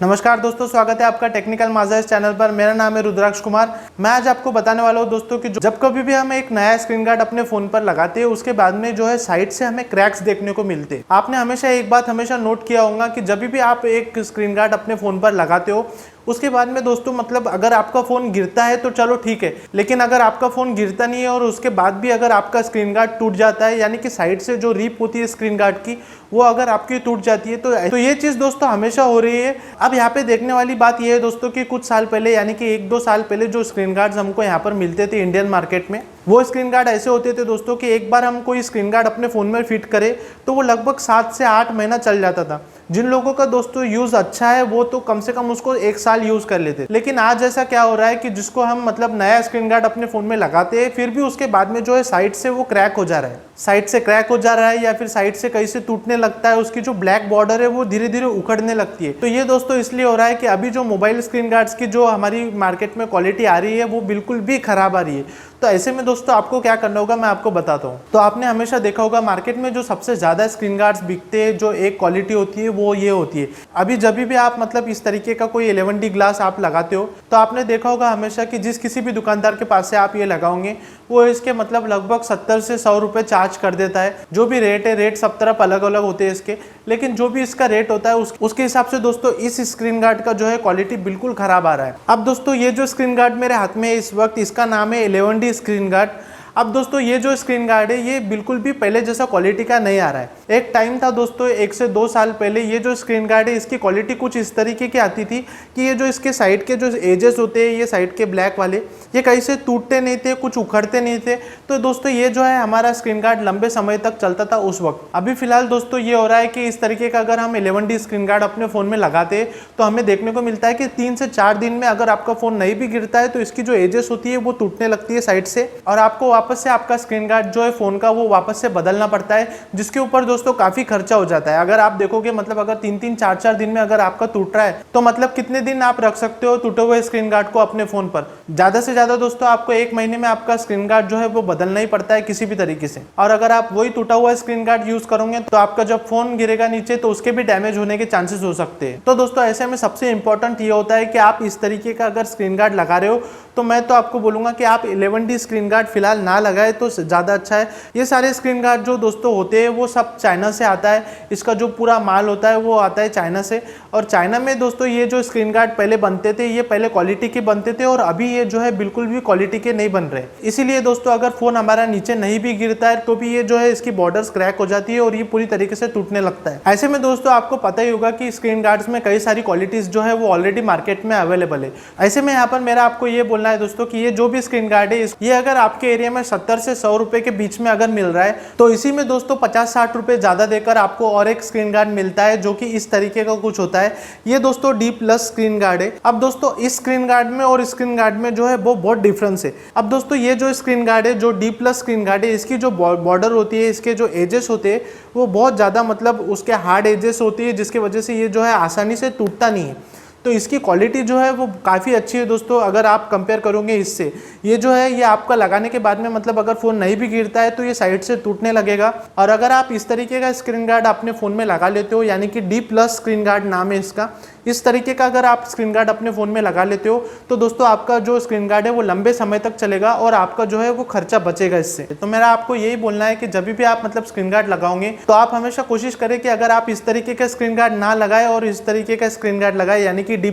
नमस्कार दोस्तों, स्वागत है आपका टेक्निकल माजर्स चैनल पर। मेरा नाम है रुद्राक्ष कुमार। मैं आज आपको बताने वाला हूं दोस्तों कि जब कभी भी हम एक नया स्क्रीन गार्ड अपने फोन पर लगाते हैं उसके बाद में जो है साइड से हमें क्रैक्स देखने को मिलते हैं। आपने हमेशा एक बात हमेशा नोट किया होगा कि जब भी आप एक स्क्रीन गार्ड अपने फोन पर लगाते हो उसके बाद में दोस्तों मतलब अगर आपका फ़ोन गिरता है तो चलो ठीक है, लेकिन अगर आपका फ़ोन गिरता नहीं है और उसके बाद भी अगर आपका स्क्रीन गार्ड टूट जाता है, यानी कि साइड से जो रिप होती है स्क्रीन गार्ड की वो अगर आपकी टूट जाती है तो ये चीज़ दोस्तों हमेशा हो रही है। अब यहाँ पे देखने वाली बात ये है दोस्तों कि कुछ साल पहले यानी कि 1-2 साल पहले जो स्क्रीन गार्ड्स हमको यहाँ पर मिलते थे इंडियन मार्केट में, वो स्क्रीन गार्ड ऐसे होते थे दोस्तों कि एक बार हम कोई स्क्रीन गार्ड अपने फ़ोन में फिट करें तो वो लगभग 7 से 8 महीना चल जाता था। जिन लोगों का दोस्तों यूज़ अच्छा है वो तो कम से कम उसको 1 साल यूज़ कर लेते। लेकिन आज ऐसा क्या हो रहा है कि जिसको हम मतलब नया स्क्रीन गार्ड अपने फ़ोन में लगाते हैं फिर भी उसके बाद में जो है साइड से वो क्रैक हो जा रहा है, साइड से क्रैक हो जा रहा है या फिर साइड से कहीं से टूटने लगता है, उसकी जो ब्लैक बॉर्डर है वो धीरे धीरे उखड़ने लगती है। तो ये दोस्तों इसलिए हो रहा है कि अभी जो मोबाइल स्क्रीन गार्ड्स की जो हमारी मार्केट में क्वालिटी आ रही है वो बिल्कुल भी खराब आ रही है। तो ऐसे में दोस्तों आपको क्या करना होगा मैं आपको बताता हूँ। तो आपने हमेशा देखा होगा मार्केट में जो सबसे ज़्यादा स्क्रीन गार्ड्स बिकते हैं जो एक क्वालिटी होती है वो ये होती है। अभी जब भी आप मतलब इस तरीके का कोई 11D ग्लास आप लगाते हो तो आपने देखा होगा हमेशा कि जिस किसी भी दुकानदार के पास से आप ये लगाओगे वो इसके मतलब लगभग 70 से 100 रुपये चार्ज कर देता है। जो भी रेट है, रेट सब तरफ अलग अलग होते हैं इसके, लेकिन जो भी इसका रेट होता है उसके हिसाब से दोस्तों इस स्क्रीन गार्ड का जो है क्वालिटी बिल्कुल खराब आ रहा है। अब दोस्तों ये जो स्क्रीन गार्ड मेरे हाथ में है इस वक्त, इसका नाम है 11D स्क्रीन गार्ड। अब दोस्तों ये जो स्क्रीन गार्ड है ये बिल्कुल भी पहले जैसा क्वालिटी का नहीं आ रहा है। एक टाइम था दोस्तों 1 से 2 साल पहले ये जो स्क्रीन गार्ड है इसकी क्वालिटी कुछ इस तरीके की आती थी कि ये जो इसके साइड के जो एजेस होते हैं, ये साइड के ब्लैक वाले, ये कहीं से टूटते नहीं थे, कुछ उखड़ते नहीं थे। तो दोस्तों ये जो है हमारा स्क्रीन गार्ड लंबे समय तक चलता था उस वक्त। अभी फिलहाल दोस्तों ये हो रहा है कि इस तरीके का अगर हम 11D स्क्रीन गार्ड अपने फ़ोन में लगाते तो हमें देखने को मिलता है कि 3 से 4 दिन में अगर आपका फ़ोन नहीं भी गिरता है तो इसकी जो एजेस होती है वो टूटने लगती है साइड से, और आपको वापस से आपका स्क्रीन गार्ड जो है फ़ोन का वो वापस से बदलना पड़ता है, जिसके ऊपर दोस्तों काफ़ी खर्चा हो जाता है। अगर आप देखोगे मतलब अगर 3-3, 4-4 दिन में अगर आपका टूट रहा है तो मतलब कितने दिन आप रख सकते हो टूटे हुए स्क्रीन गार्ड को अपने फ़ोन पर? ज़्यादा से ज़्यादा दोस्तों आपको 1 महीने में आपका स्क्रीन गार्ड जो है वो बदलना ही पड़ता है किसी भी तरीके से। और अगर आप वही टूटा हुआ स्क्रीन गार्ड यूज़ करोगे तो आपका जब फ़ोन गिरेगा नीचे तो उसके भी डैमेज होने के चांसेस हो सकते हैं। तो दोस्तों ऐसे में सबसे इंपॉर्टेंट ये होता है कि आप इस तरीके का अगर स्क्रीन गार्ड लगा रहे हो तो मैं तो आपको बोलूँगा कि आप 11D स्क्रीन गार्ड फिलहाल ना लगाए तो ज़्यादा अच्छा है। ये सारे स्क्रीन गार्ड जो दोस्तों होते हैं वो सब चाइना से आता है, इसका जो पूरा माल होता है वो आता है चाइना से। और चाइना में दोस्तों ये जो स्क्रीन गार्ड पहले बनते थे ये पहले क्वालिटी के बनते थे और अभी ये जो है बिल्कुल भी क्वालिटी के नहीं बन रहे। इसीलिए दोस्तों अगर फ़ोन हमारा नीचे नहीं भी गिरता है तो भी ये जो है इसकी बॉर्डर्स क्रैक हो जाती है और ये पूरी तरीके से टूटने लगता है। ऐसे में दोस्तों आपको पता ही होगा कि स्क्रीन गार्ड्स में कई सारी क्वालिटीज़ जो है वो ऑलरेडी मार्केट में अवेलेबल है। ऐसे में यहाँ पर मेरा आपको ये बोलना है दोस्तों कि ये जो भी स्क्रीन गार्ड है ये अगर आपके एरिया में 70 से 100 रुपए के बीच में अगर मिल रहा है तो इसी में दोस्तों 50-60 रुपए ज़्यादा देकर आपको और एक स्क्रीन गार्ड मिलता है जो कि इस तरीके का कुछ होता है। ये दोस्तों D+ स्क्रीन गार्ड है। अब दोस्तों इस स्क्रीन गार्ड में और स्क्रीन गार्ड में जो है वो बहुत डिफरेंस है। अब दोस्तों ये जो स्क्रीन गार्ड है जो D+ स्क्रीन गार्ड है इसकी जो बॉर्डर होती है, इसके जो एजेस होते हैं वो बहुत ज़्यादा मतलब उसके हार्ड एजेस होती है जिसकी वजह से ये जो है आसानी से टूटता नहीं है। तो इसकी क्वालिटी जो है वो काफ़ी अच्छी है दोस्तों। अगर आप कंपेयर करोगे इससे, ये जो है ये आपका लगाने के बाद में मतलब अगर फ़ोन नहीं भी गिरता है तो ये साइड से टूटने लगेगा। और अगर आप इस तरीके का स्क्रीन गार्ड अपने फ़ोन में लगा लेते हो, यानी कि D+ स्क्रीन गार्ड नाम है इसका, इस तरीके का अगर आप स्क्रीन गार्ड अपने फ़ोन में लगा लेते हो तो दोस्तों आपका जो स्क्रीन गार्ड है वो लंबे समय तक चलेगा और आपका जो है वो खर्चा बचेगा इससे। तो मेरा आपको यही बोलना है कि जब भी आप मतलब स्क्रीन गार्ड लगाओगे तो आप हमेशा कोशिश करें कि अगर आप इस तरीके का स्क्रीन गार्ड ना लगाए और इस तरीके का स्क्रीन गार्ड लगाए यानी कि D+,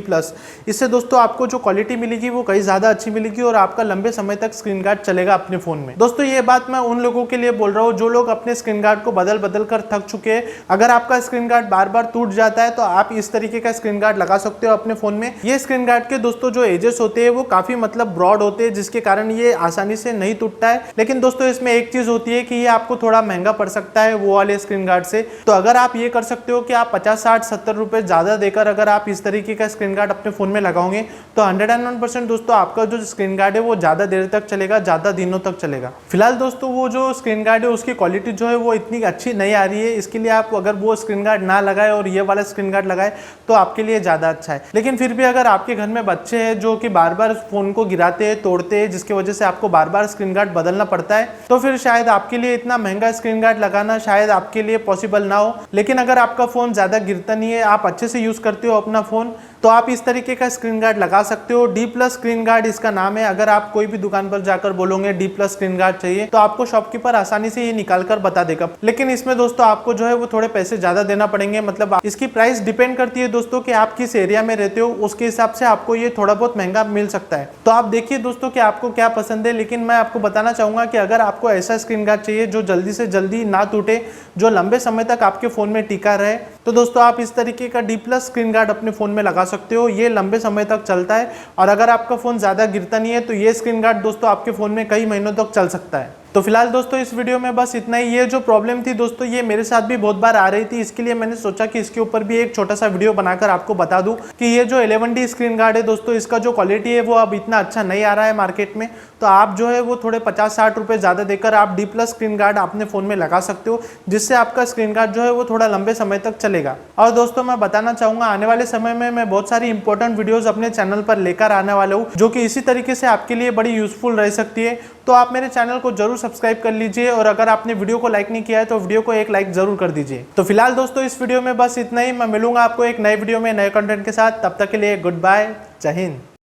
इससे दोस्तों आपको जो क्वालिटी मिलेगी वो कहीं ज़्यादा अच्छी मिलेगी और आपका लंबे समय तक स्क्रीन गार्ड चलेगा अपने फ़ोन में। दोस्तों ये बात मैं उन लोगों के लिए बोल रहा हूँ जो लोग अपने स्क्रीन गार्ड को बदल बदल कर थक चुके हैं। अगर आपका स्क्रीन गार्ड बार बार टूट जाता है तो आप इस तरीके का स्क्रीन गार्ड लगा सकते हो अपने फ़ोन में। ये स्क्रीन गार्ड के दोस्तों जो एजेस होते हैं वो काफ़ी मतलब ब्रॉड होते हैं जिसके कारण ये आसानी से नहीं टूटता है। लेकिन दोस्तों इसमें एक चीज़ होती है कि ये आपको थोड़ा महंगा पड़ सकता है वो वाले स्क्रीन गार्ड से। तो अगर आप ये कर सकते हो कि आप 50, 60, 70 रुपये ज़्यादा देकर अगर आप इस तरीके का स्क्रीन गार्ड अपने फ़ोन में लगाओगे तो 101% दोस्तों आपका जो स्क्रीन गार्ड है वो ज़्यादा देर तक चलेगा, ज़्यादा दिनों तक चलेगा। फिलहाल दोस्तों वो जो स्क्रीन गार्ड है उसकी क्वालिटी जो है वो इतनी अच्छी नहीं आ रही है, इसके लिए आप अगर वो स्क्रीन गार्ड ना लगाए और ये वाला स्क्रीन गार्ड लगाए तो आपके लिए ज़्यादा अच्छा है। लेकिन फिर भी अगर आपके घर में बच्चे हैं जो कि बार बार फ़ोन को गिराते हैं, तोड़ते हैं, जिसकी वजह से आपको बार बार स्क्रीन गार्ड बदलना पड़ता है, तो फिर शायद आपके लिए इतना महंगा स्क्रीन गार्ड लगाना शायद आपके लिए पॉसिबल ना हो। लेकिन अगर आपका फ़ोन ज़्यादा गिरता नहीं है, आप अच्छे से यूज़ करते हो अपना फ़ोन, तो आप इस तरीके का स्क्रीन गार्ड लगा सकते हो। डी प्लस स्क्रीन गार्ड इसका नाम है। अगर आप कोई भी दुकान पर जाकर बोलोगे डी प्लस स्क्रीन गार्ड चाहिए तो आपको शॉपकीपर आसानी से ये निकाल कर बता देगा। लेकिन इसमें दोस्तों आपको जो है वो थोड़े पैसे ज्यादा देना पड़ेंगे। मतलब इसकी प्राइस डिपेंड करती है दोस्तों कि आप किस एरिया में रहते हो, उसके हिसाब से आपको ये थोड़ा बहुत महंगा मिल सकता है। तो आप देखिए दोस्तों कि आपको क्या पसंद है। लेकिन मैं आपको बताना चाहूंगा कि अगर आपको ऐसा स्क्रीन गार्ड चाहिए जो जल्दी से जल्दी ना टूटे, जो लंबे समय तक आपके फोन में टिका रहे, तो दोस्तों आप इस तरीके का डी प्लस स्क्रीन गार्ड अपने फोन में लगा सकते हो। ये लंबे समय तक चलता है और अगर आपका फोन ज्यादा गिरता नहीं है तो ये स्क्रीन गार्ड दोस्तों आपके फोन में कई महीनों तक चल सकता है। तो फिलहाल दोस्तों इस वीडियो में बस इतना ही। ये जो प्रॉब्लम थी दोस्तों ये मेरे साथ भी बहुत बार आ रही थी, इसके लिए मैंने सोचा कि इसके ऊपर भी एक छोटा सा वीडियो बनाकर आपको बता दूं कि ये जो 11D स्क्रीन गार्ड है दोस्तों, इसका जो क्वालिटी है वो अब इतना अच्छा नहीं आ रहा है मार्केट में। तो आप जो है वो थोड़े 50-60 रुपए ज्यादा देकर आप डी प्लस स्क्रीन गार्ड अपने फोन में लगा सकते हो, जिससे आपका स्क्रीन गार्ड जो है वो थोड़ा लंबे समय तक चलेगा। और दोस्तों मैं बताना चाहूंगा आने वाले समय में मैं बहुत सारी इंपॉर्टेंट वीडियोस अपने चैनल पर लेकर आने वाला हूँ, जो कि इसी तरीके से आपके लिए बड़ी यूजफुल रह सकती है। तो आप मेरे चैनल को जरूर सब्सक्राइब कर लीजिए और अगर आपने वीडियो को लाइक नहीं किया है तो वीडियो को एक लाइक जरूर कर दीजिए। तो फिलहाल दोस्तों इस वीडियो में बस इतना ही। मैं मिलूंगा आपको एक नए वीडियो में नए कंटेंट के साथ। तब तक के लिए गुड बाय, जय हिंद।